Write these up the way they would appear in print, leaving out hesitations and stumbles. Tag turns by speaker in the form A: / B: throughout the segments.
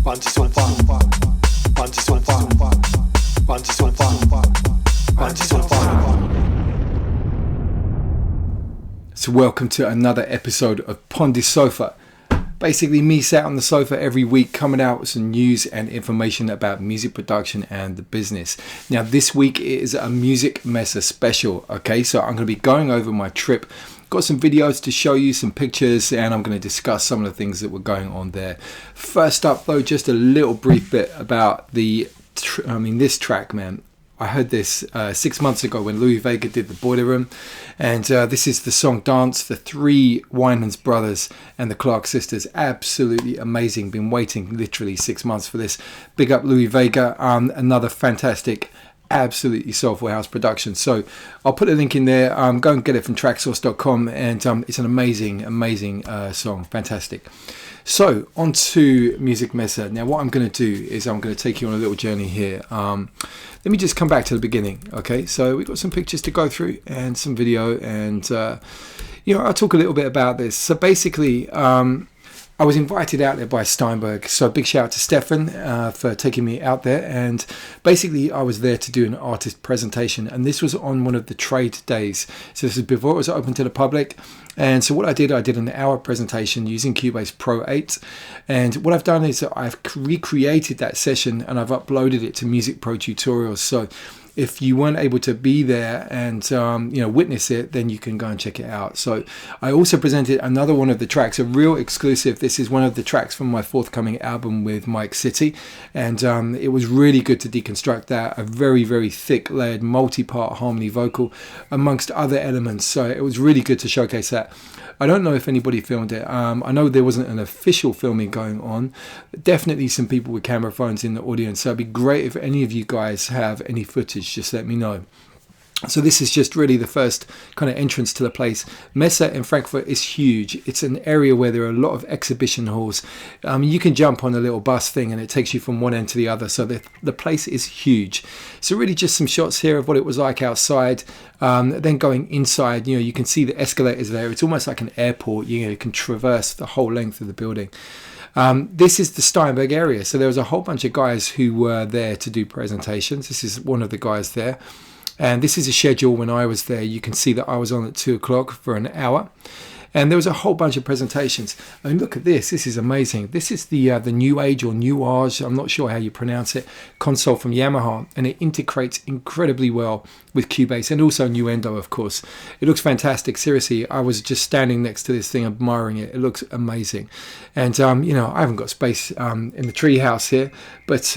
A: So welcome to another episode of Pondesofa. Basically me sat on the sofa every week coming out with some news and information about music production and the business. Now this week is a Musikmesse special, okay? So I'm going to be going over my trip. Got some videos to show you, some pictures, and I'm going to discuss some of the things that were going on there. First up though, just a little brief bit about this track, man. I heard this 6 months ago when Louis Vega did the Boiler Room, and this is the song Dance, the three Winemans brothers and the Clark sisters. Absolutely amazing. Been waiting literally 6 months for this. Big up Louis Vega. Another fantastic, absolutely soulful house production. So I'll put a link in there. Go and get it from tracksource.com, and it's an amazing song. Fantastic. So on to Musikmesse. Now what I'm going to do is I'm going to take you on a little journey here. Let me just come back to the beginning. Okay, so we've got some pictures to go through and some video, and I'll talk a little bit about this. So basically I was invited out there by Steinberg, so big shout out to Stefan for taking me out there. And basically I was there to do an artist presentation, and this was on one of the trade days. So this is before it was open to the public. And so what I did an hour presentation using Cubase Pro 8, and what I've done is I've recreated that session and I've uploaded it to Music Pro Tutorials. So if you weren't able to be there and witness it, then you can go and check it out. So I also presented another one of the tracks, a real exclusive. This is one of the tracks from my forthcoming album with Mike City, and it was really good to deconstruct that. A very thick layered multi-part harmony vocal amongst other elements. So it was really good to showcase that. I don't know if anybody filmed it. I know there wasn't an official filming going on. Definitely some people with camera phones in the audience. So it'd be great if any of you guys have any footage, just let me know. So this is just really the first kind of entrance to the place. Messe in Frankfurt is huge. It's an area where there are a lot of exhibition halls. You can jump on a little bus thing and it takes you from one end to the other. So the place is huge. So really just some shots here of what it was like outside. Then going inside, you can see the escalators there. It's almost like an airport. You can traverse the whole length of the building. This is the Steinberg area. So there was a whole bunch of guys who were there to do presentations. This is one of the guys there. And this is a schedule when I was there. You can see that I was on at 2 o'clock for an hour. And there was a whole bunch of presentations. I mean, look at this. This is amazing. This is the New Age or New Age, I'm not sure how you pronounce it, console from Yamaha. And it integrates incredibly well with Cubase and also Nuendo, of course. It looks fantastic. Seriously, I was just standing next to this thing, admiring it. It looks amazing. And, I haven't got space in the treehouse here. But,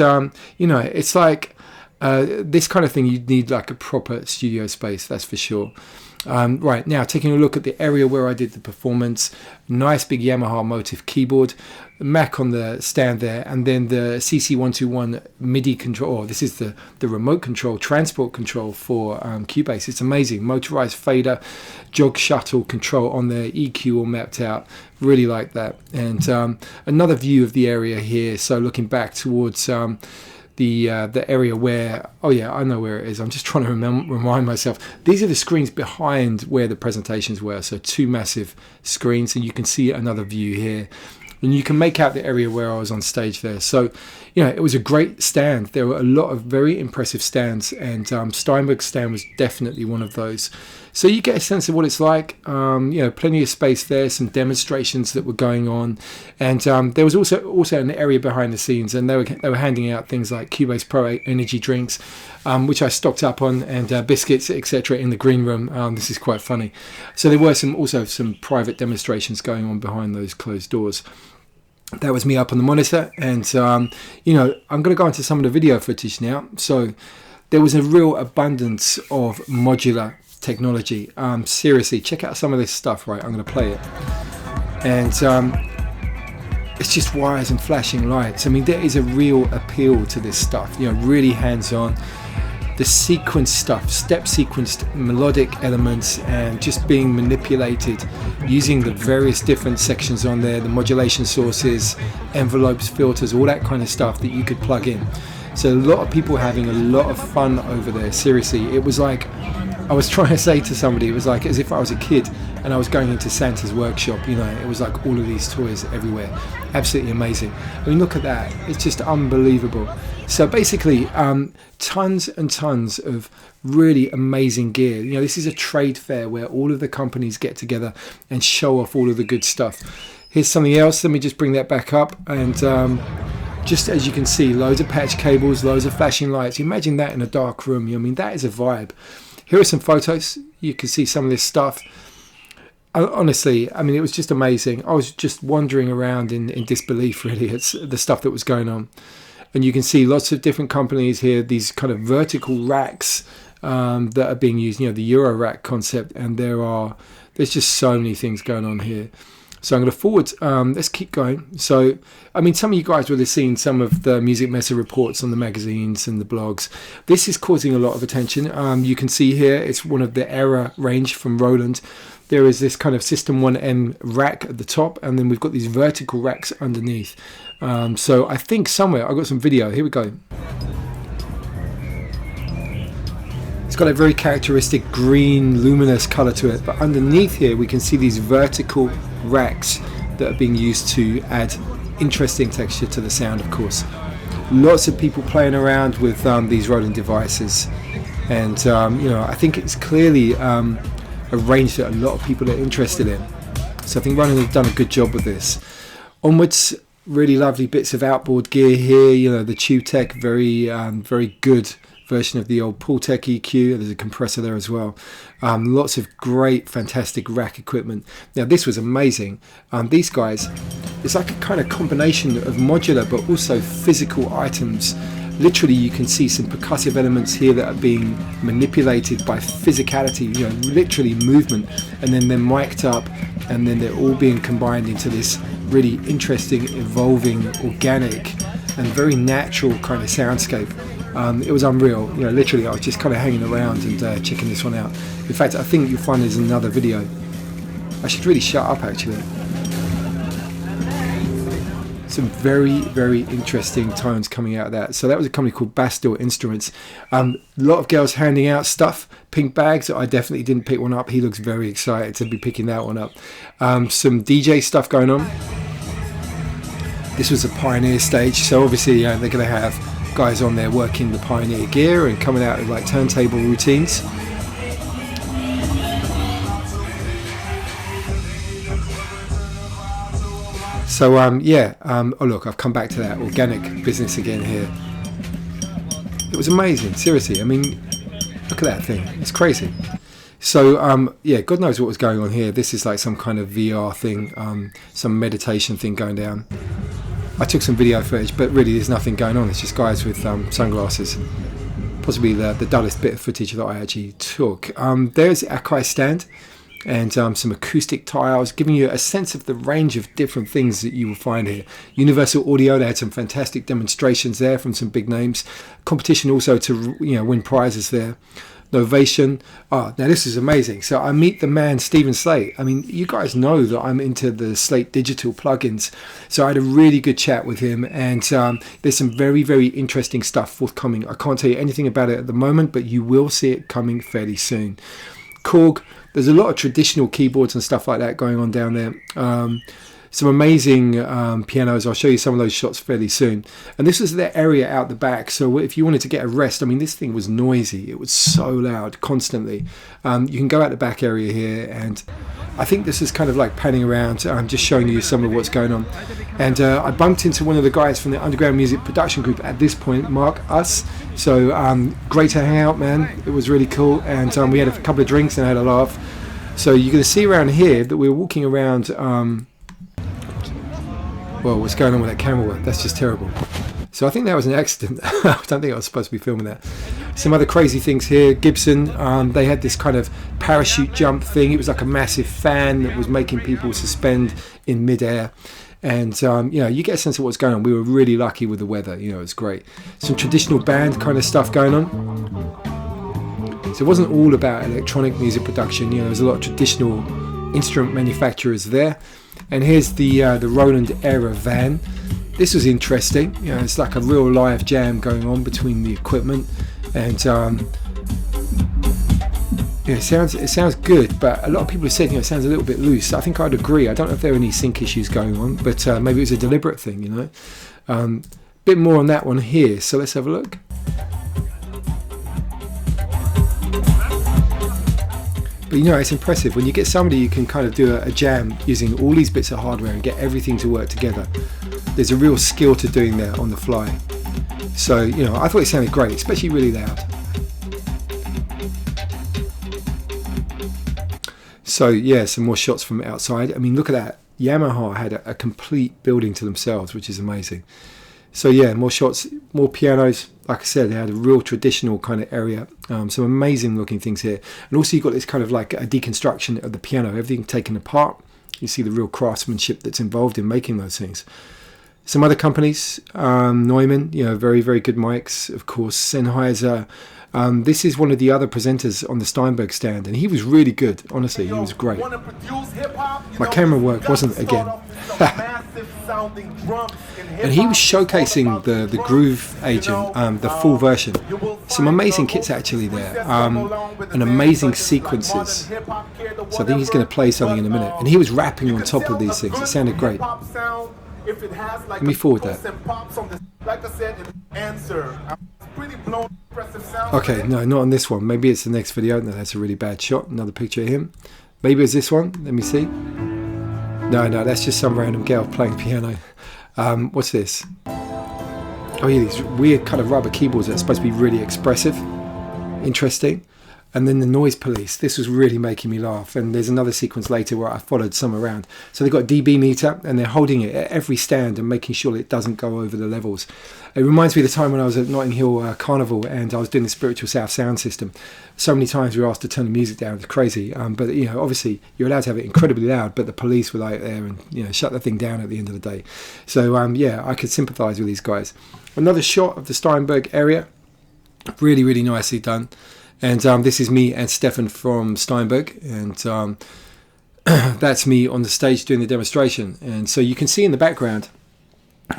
A: it's like this kind of thing, you'd need like a proper studio space, that's for sure. Right, now taking a look at the area where I did the performance. Nice big Yamaha Motif keyboard, Mac on the stand there, and then the CC121 MIDI control. This is the remote control, transport control for Cubase. It's amazing. Motorized fader, jog shuttle control on there, EQ all mapped out. Really like that. And another view of the area here. So looking back towards the area where, I know where it is. I'm just trying to remind myself. These are the screens behind where the presentations were. So 2 massive screens, and you can see another view here. And you can make out the area where I was on stage there. So, it was a great stand. There were a lot of very impressive stands, and Steinberg's stand was definitely one of those. So you get a sense of what it's like. Plenty of space there, some demonstrations that were going on, and there was also an area behind the scenes, and they were handing out things like Cubase Pro 8 energy drinks, which I stocked up on, and biscuits, etc. in the green room. This is quite funny. So there were some private demonstrations going on behind those closed doors. That was me up on the monitor, and I'm going to go into some of the video footage now. So there was a real abundance of modular technology. Seriously, check out some of this stuff. Right, I'm going to play it, and it's just wires and flashing lights. I mean, there is a real appeal to this stuff. Really hands-on. The sequence stuff, step sequenced melodic elements, and just being manipulated using the various different sections on there, the modulation sources, envelopes, filters, all that kind of stuff that you could plug in. So a lot of people having a lot of fun over there. Seriously, it was like I was trying to say to somebody, it was like as if I was a kid and I was going into Santa's workshop, you know, it was like all of these toys everywhere. Absolutely amazing. I mean, look at that. It's just unbelievable. So basically, tons and tons of really amazing gear. You know, this is a trade fair where all of the companies get together and show off all of the good stuff. Here's something else. Let me just bring that back up. And just as you can see, loads of patch cables, loads of flashing lights. Imagine that in a dark room. I mean, that is a vibe. Here are some photos. You can see some of this stuff. Honestly, I mean, it was just amazing. I was just wandering around in disbelief, really, at the stuff that was going on. And you can see lots of different companies here, these kind of vertical racks that are being used, you know, the Euro rack concept. And there's just so many things going on here. So I'm going to forward, let's keep going. So, I mean, some of you guys will have seen some of the Musikmesse reports on the magazines and the blogs. This is causing a lot of attention. You can see here, it's one of the Era range from Roland. There is this kind of System 1M rack at the top, and then we've got these vertical racks underneath. So I think somewhere, I've got some video. Here we go. It's got a very characteristic green luminous color to it, but underneath here we can see these vertical racks that are being used to add interesting texture to the sound, of course. Lots of people playing around with these Roland devices, and you know, I think it's clearly a range that a lot of people are interested in. So I think Roland have done a good job with this. Onwards, really lovely bits of outboard gear here. You know, the TubeTech, very good version of the old Pultec EQ. There's a compressor there as well. Lots of great, fantastic rack equipment. Now, this was amazing. These guys, it's like a kind of combination of modular but also physical items. Literally, you can see some percussive elements here that are being manipulated by physicality, you know, literally movement, and then they're mic'd up, and then they're all being combined into this really interesting, evolving, organic, and very natural kind of soundscape. It was unreal. You know, literally, I was just kind of hanging around and checking this one out. In fact, I think you'll find there's another video. I should really shut up, actually. Some very, very interesting tones coming out of that. So that was a company called Bastille Instruments. A lot of girls handing out stuff, pink bags. I definitely didn't pick one up. He looks very excited to be picking that one up. Some DJ stuff going on. This was a Pioneer stage, so obviously they're going to have guys on there working the Pioneer gear and coming out with like turntable routines. So oh look, I've come back to that organic business again here. It was amazing, seriously. I mean, look at that thing, it's crazy. So yeah, God knows what was going on here. This is like some kind of VR thing, some meditation thing going down. I took some video footage, but really there's nothing going on. It's just guys with sunglasses. Possibly the dullest bit of footage that I actually took. There's the Akai stand and some acoustic tiles, giving you a sense of the range of different things that you will find here. Universal Audio, they had some fantastic demonstrations there from some big names. Competition also to win prizes there. Novation. Now this is amazing. So I meet the man Stephen Slate. I mean, you guys know that I'm into the Slate digital plugins, so I had a really good chat with him, and there's some very, very interesting stuff forthcoming. I can't tell you anything about it at the moment, but you will see it coming fairly soon. Korg, there's a lot of traditional keyboards and stuff like that going on down there. Some amazing pianos. I'll show you some of those shots fairly soon. And this is their area out the back. So if you wanted to get a rest, I mean, this thing was noisy. It was so loud constantly. You can go out the back area here, and I think this is kind of like panning around. I'm just showing you some of what's going on. And I bumped into one of the guys from the Underground Music Production Group at this point, Mark Us. So great to hang out, man. It was really cool. And we had a couple of drinks and had a laugh. So you're going to see around here that we're walking around... well, what's going on with that camera work? That's just terrible. So I think that was an accident. I don't think I was supposed to be filming that. Some other crazy things here. Gibson, they had this kind of parachute jump thing. It was like a massive fan that was making people suspend in midair. And, you get a sense of what's going on. We were really lucky with the weather. It was great. Some traditional band kind of stuff going on. So it wasn't all about electronic music production. There was a lot of traditional instrument manufacturers there. And here's the Roland Era van. This was interesting. It's like a real live jam going on between the equipment, and Yeah, it sounds good, but a lot of people have said, it sounds a little bit loose. I think I'd agree. I don't know if there are any sync issues going on, but maybe it was a deliberate thing, Bit more on that one here, so let's have a look. But it's impressive when you get somebody who can kind of do a jam using all these bits of hardware and get everything to work together. There's a real skill to doing that on the fly. So, I thought it sounded great, especially really loud. So yeah, some more shots from outside. I mean, look at that. Yamaha had a complete building to themselves, which is amazing. So yeah, more shots, more pianos. Like I said, they had a real traditional kind of area. Some amazing looking things here. And also you've got this kind of like a deconstruction of the piano, everything taken apart. You see the real craftsmanship that's involved in making those things. Some other companies, Neumann, very, very good mics. Of course, Sennheiser. This is one of the other presenters on the Steinberg stand, and he was really good. Honestly, he was great. My camera work wasn't again. And he was showcasing the Groove Agent, the full version. Some amazing kits actually there, and amazing sequences. So I think he's going to play something in a minute. And he was rapping on top of these things. It sounded great. Let me forward that. Okay, no, not on this one. Maybe it's the next video. No, that's a really bad shot. Another picture of him. Maybe it's this one. Let me see. No, that's just some random girl playing piano. What's this? Oh yeah, these weird kind of rubber keyboards that are supposed to be really expressive. Interesting. And then the Noise Police. This was really making me laugh. And there's another sequence later where I followed some around. So they've got a dB meter and they're holding it at every stand and making sure it doesn't go over the levels. It reminds me of the time when I was at Notting Hill Carnival and I was doing the Spiritual South sound system. So many times we were asked to turn the music down. It's crazy. But, obviously you're allowed to have it incredibly loud, but the police were like there and, shut the thing down at the end of the day. So, yeah, I could sympathise with these guys. Another shot of the Steinberg area. Really, really nicely done. And this is me and Stefan from Steinberg, and that's me on the stage doing the demonstration. And so you can see in the background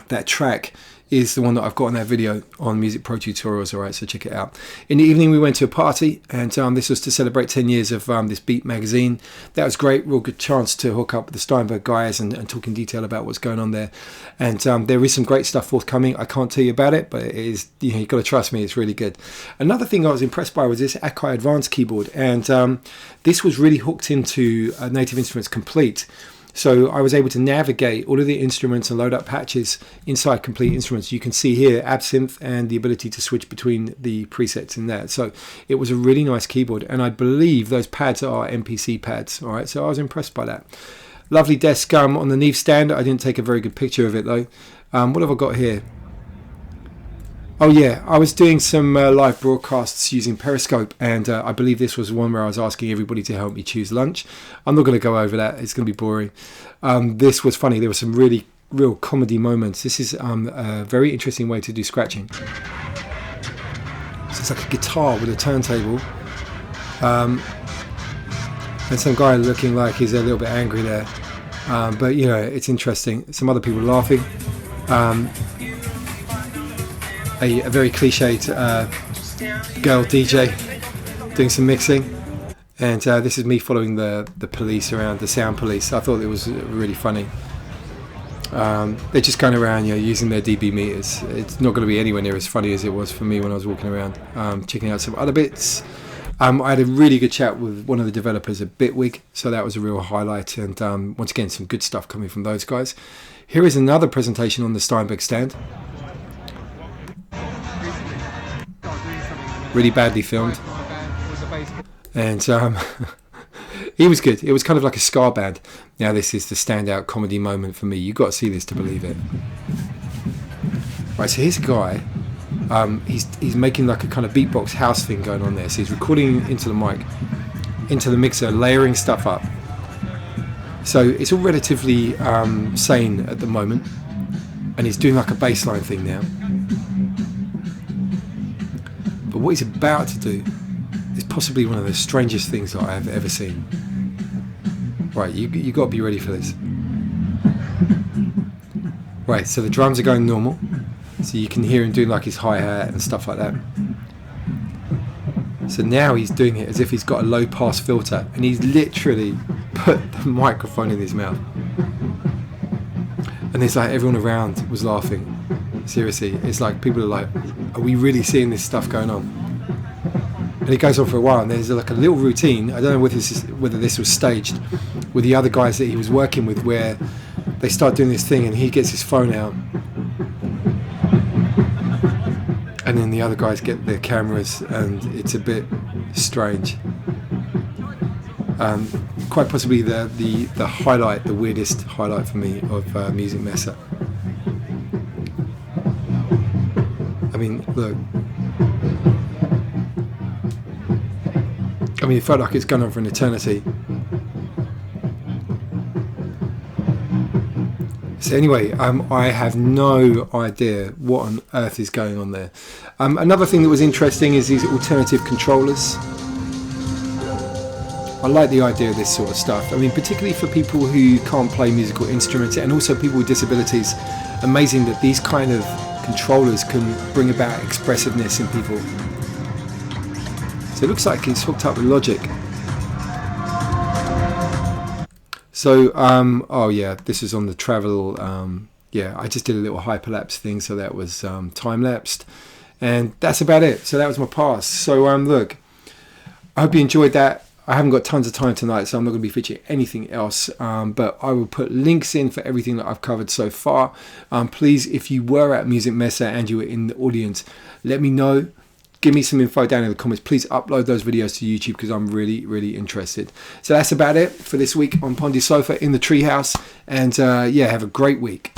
A: that track is the one that I've got in that video on Music Pro Tutorials. Alright, so check it out. In the evening we went to a party, and this was to celebrate 10 years of this Beat magazine. That was great, real good chance to hook up with the Steinberg guys and talk in detail about what's going on there. And there is some great stuff forthcoming. I can't tell you about it, but it is, you've got to trust me, it's really good. Another thing I was impressed by was this Akai Advanced keyboard, and this was really hooked into Native Instruments Complete. So I was able to navigate all of the instruments and load up patches inside Complete Instruments. You can see here Absinthe and the ability to switch between the presets in that. So it was a really nice keyboard, and I believe those pads are MPC pads. All right, so I was impressed by that. Lovely desk on the Neve stand. I didn't take a very good picture of it though. What have I got here? Oh yeah, I was doing some live broadcasts using Periscope, and I believe this was one where I was asking everybody to help me choose lunch. I'm not going to go over that, it's going to be boring. This was funny, there were some really real comedy moments. This is a very interesting way to do scratching. So it's like a guitar with a turntable, and some guy looking like he's a little bit angry there, but it's interesting. Some other people laughing. A very cliched girl DJ doing some mixing, and this is me following the police around, the sound police. I thought it was really funny. They're just going around using their dB meters. It's not going to be anywhere near as funny as it was for me when I was walking around checking out some other bits. I had a really good chat with one of the developers at Bitwig, so that was a real highlight, and once again some good stuff coming from those guys. Here is another presentation on the Steinberg stand. Really badly filmed, and he was good. It was kind of like a ska band. Now this is the standout comedy moment for me. You've got to see this to believe it. Right, so here's a guy. He's making like a kind of beatbox house thing going on there. So he's recording into the mic, into the mixer, layering stuff up. So it's all relatively sane at the moment, and he's doing like a bassline thing now. But what he's about to do is possibly one of the strangest things that I have ever seen. Right, you got to be ready for this. Right, so the drums are going normal, so you can hear him doing like his hi-hat and stuff like that. So now he's doing it as if he's got a low pass filter, and he's literally put the microphone in his mouth. And it's like everyone around was laughing. Seriously, it's like people are like, are we really seeing this stuff going on? And it goes on for a while, and there's like a little routine. I don't know whether this was staged with the other guys that he was working with, where they start doing this thing and he gets his phone out, and then the other guys get their cameras, and it's a bit strange. Quite possibly the highlight, the weirdest highlight for me of Musikmesse. I mean, look. I mean, it felt like it's gone on for an eternity. So anyway, I have no idea what on earth is going on there. Another thing that was interesting is these alternative controllers. I like the idea of this sort of stuff. I mean, particularly for people who can't play musical instruments, and also people with disabilities. Amazing that these kind of controllers can bring about expressiveness in people. So it looks like it's hooked up with Logic. So, oh yeah, this is on the travel. Yeah, I just did a little hyperlapse thing, so that was time-lapsed. And that's about it. So that was my pass. So look, I hope you enjoyed that. I haven't got tons of time tonight, so I'm not going to be featuring anything else. But I will put links in for everything that I've covered so far. Please, if you were at Musikmesse and you were in the audience, let me know. Give me some info down in the comments. Please upload those videos to YouTube, because I'm really, really interested. So that's about it for this week on Pondesofa in the Treehouse. And yeah, have a great week.